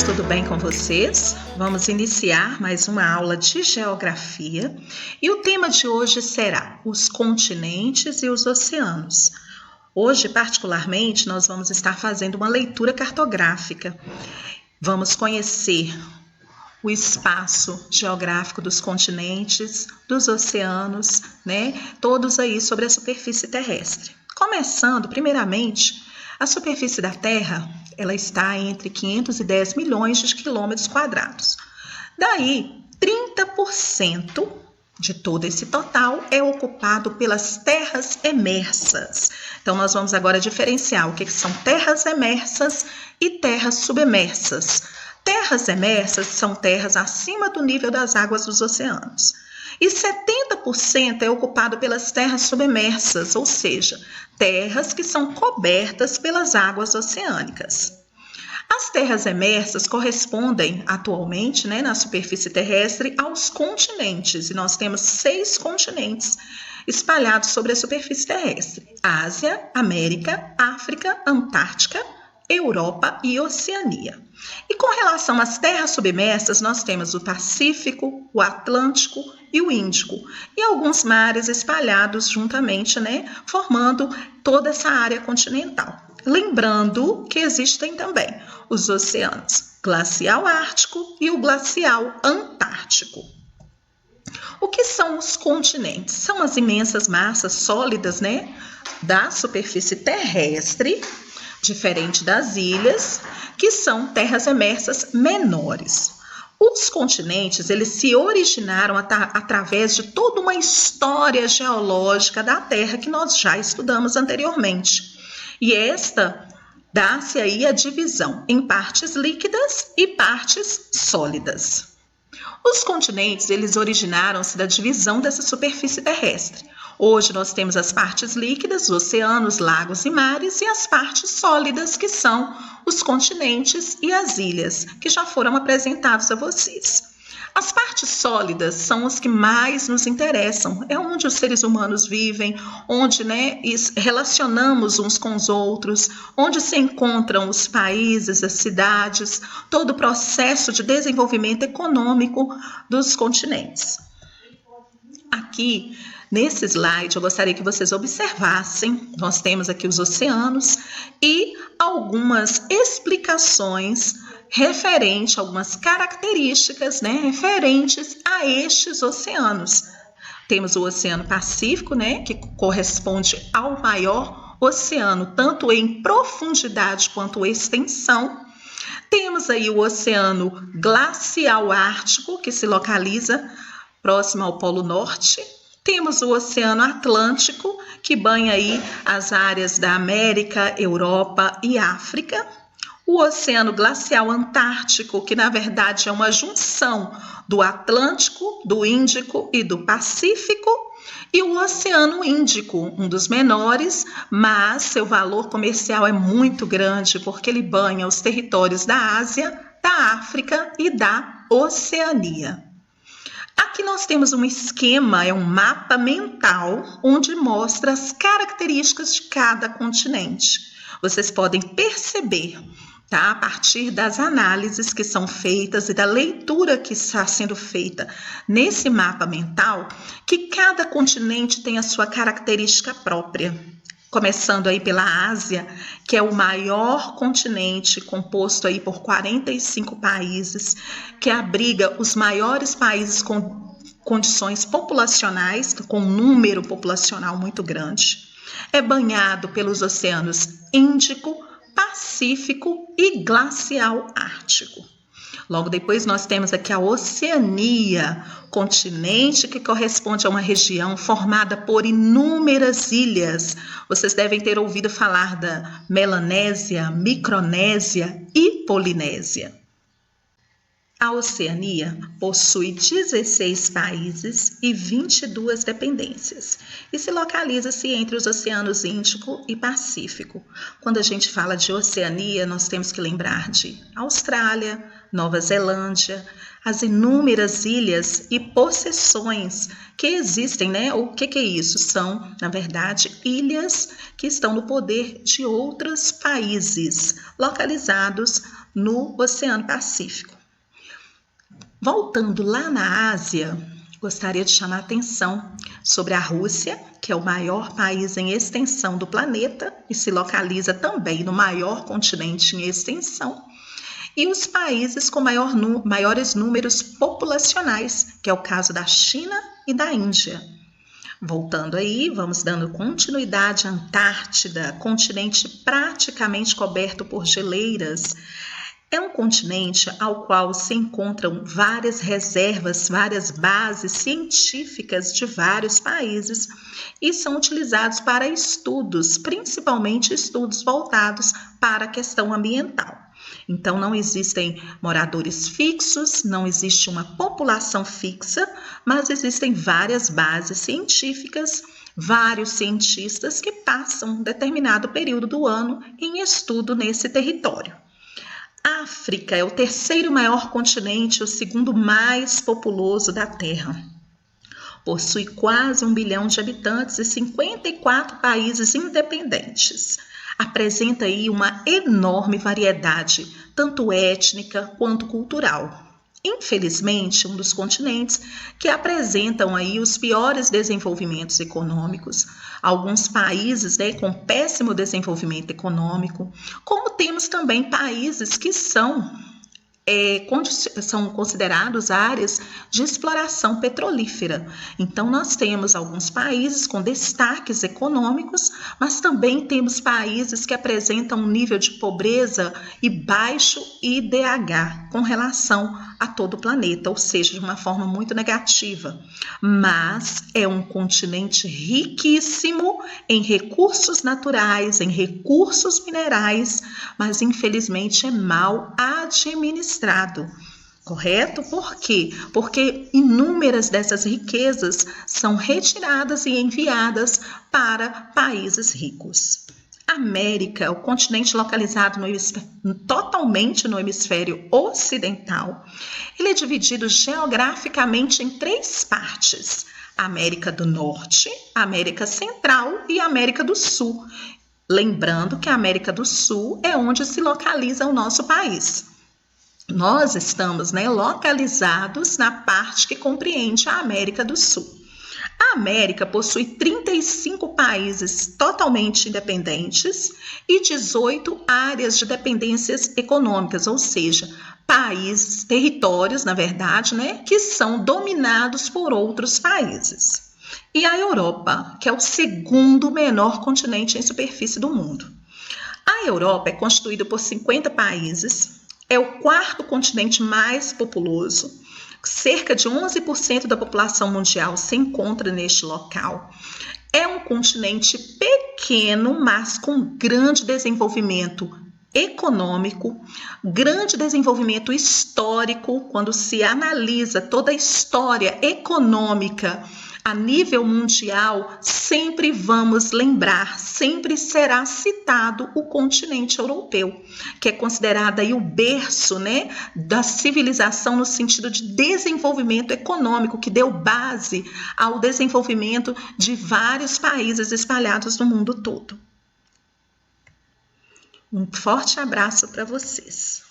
tudo bem com vocês? Vamos iniciar mais uma aula de geografia e o tema de hoje será os continentes e os oceanos. Hoje, particularmente, nós vamos estar fazendo uma leitura cartográfica. Vamos conhecer o espaço geográfico dos continentes, dos oceanos, todos aí sobre a superfície terrestre. Começando, primeiramente, a superfície da Terra, ela está entre 510 milhões de quilômetros quadrados. Daí, 30% de todo esse total é ocupado pelas terras emersas. Então, nós vamos agora diferenciar o que são terras emersas e terras submersas. Terras emersas são terras acima do nível das águas dos oceanos. E 70% é ocupado pelas terras submersas, ou seja, terras que são cobertas pelas águas oceânicas. As terras emersas correspondem atualmente, na superfície terrestre, aos continentes. E nós temos 6 continentes espalhados sobre a superfície terrestre: Ásia, América, África, Antártica, Europa e Oceania. E com relação às terras submersas, nós temos o Pacífico, o Atlântico e o Índico, e alguns mares espalhados juntamente, formando toda essa área continental. Lembrando que existem também os oceanos glacial ártico e o glacial antártico. O que são os continentes? São as imensas massas sólidas, da superfície terrestre, diferente das ilhas, que são terras emersas menores. Os continentes, eles se originaram através de toda uma história geológica da Terra que nós já estudamos anteriormente. E esta dá-se aí a divisão em partes líquidas e partes sólidas. Os continentes, eles originaram-se da divisão dessa superfície terrestre. Hoje nós temos as partes líquidas, oceanos, lagos e mares, e as partes sólidas, que são os continentes e as ilhas, que já foram apresentados a vocês. As partes sólidas são as que mais nos interessam, é onde os seres humanos vivem, onde relacionamos uns com os outros, onde se encontram os países, as cidades, todo o processo de desenvolvimento econômico dos continentes. Aqui, nesse slide, eu gostaria que vocês observassem, nós temos aqui os oceanos e algumas explicações referentes, algumas características, referentes a estes oceanos. Temos o Oceano Pacífico, que corresponde ao maior oceano, tanto em profundidade quanto extensão. Temos aí o Oceano Glacial Ártico, que se localiza próximo ao Polo Norte. Temos o Oceano Atlântico, que banha aí as áreas da América, Europa e África. O Oceano Glacial Antártico, que na verdade é uma junção do Atlântico, do Índico e do Pacífico. E o Oceano Índico, um dos menores, mas seu valor comercial é muito grande, porque ele banha os territórios da Ásia, da África e da Oceania. Aqui nós temos um esquema, um mapa mental, onde mostra as características de cada continente. Vocês podem perceber, a partir das análises que são feitas e da leitura que está sendo feita nesse mapa mental, que cada continente tem a sua característica própria. Começando aí pela Ásia, que é o maior continente, composto aí por 45 países, que abriga os maiores países com condições populacionais, com um número populacional muito grande. É banhado pelos oceanos Índico, Pacífico e Glacial Ártico. Logo depois nós temos aqui a Oceania, continente que corresponde a uma região formada por inúmeras ilhas. Vocês devem ter ouvido falar da Melanésia, Micronésia e Polinésia. A Oceania possui 16 países e 22 dependências e se localiza-se entre os oceanos Índico e Pacífico. Quando a gente fala de Oceania, nós temos que lembrar de Austrália, Nova Zelândia, as inúmeras ilhas e possessões que existem, né? O que é isso? São, na verdade, ilhas que estão no poder de outros países localizados no Oceano Pacífico. Voltando lá na Ásia, gostaria de chamar a atenção sobre a Rússia, que é o maior país em extensão do planeta e se localiza também no maior continente em extensão, e os países com maiores números populacionais, que é o caso da China e da Índia. Voltando aí, vamos dando continuidade à Antártida, continente praticamente coberto por geleiras. É um continente ao qual se encontram várias reservas, várias bases científicas de vários países e são utilizados para estudos, principalmente estudos voltados para a questão ambiental. Então, não existem moradores fixos, não existe uma população fixa, mas existem várias bases científicas, vários cientistas que passam um determinado período do ano em estudo nesse território. A África é o terceiro maior continente, o segundo mais populoso da Terra. Possui quase 1 bilhão de habitantes e 54 países independentes. Apresenta aí uma enorme variedade, tanto étnica quanto cultural. Infelizmente, um dos continentes que apresentam aí os piores desenvolvimentos econômicos, alguns países, né, com péssimo desenvolvimento econômico, como temos também países que são considerados áreas de exploração petrolífera. Então, nós temos alguns países com destaques econômicos, mas também temos países que apresentam um nível de pobreza e baixo IDH com relação a todo o planeta, ou seja, de uma forma muito negativa. Mas é um continente riquíssimo em recursos naturais, em recursos minerais, mas infelizmente é mal administrado. Correto? Por quê? Porque inúmeras dessas riquezas são retiradas e enviadas para países ricos. A América, o continente localizado totalmente no hemisfério ocidental, ele é dividido geograficamente em 3 partes: a América do Norte, a América Central e a América do Sul. Lembrando que a América do Sul é onde se localiza o nosso país. Nós estamos, localizados na parte que compreende a América do Sul. A América possui 35 países totalmente independentes e 18 áreas de dependências econômicas, ou seja, países, territórios, na verdade, que são dominados por outros países. E a Europa, que é o segundo menor continente em superfície do mundo. A Europa é constituída por 50 países. É o 4º continente mais populoso. Cerca de 11% da população mundial se encontra neste local. É um continente pequeno, mas com grande desenvolvimento econômico, grande desenvolvimento histórico. Quando se analisa toda a história econômica a nível mundial, sempre vamos lembrar, sempre será citado o continente europeu, que é considerado aí o berço, da civilização no sentido de desenvolvimento econômico, que deu base ao desenvolvimento de vários países espalhados no mundo todo. Um forte abraço para vocês.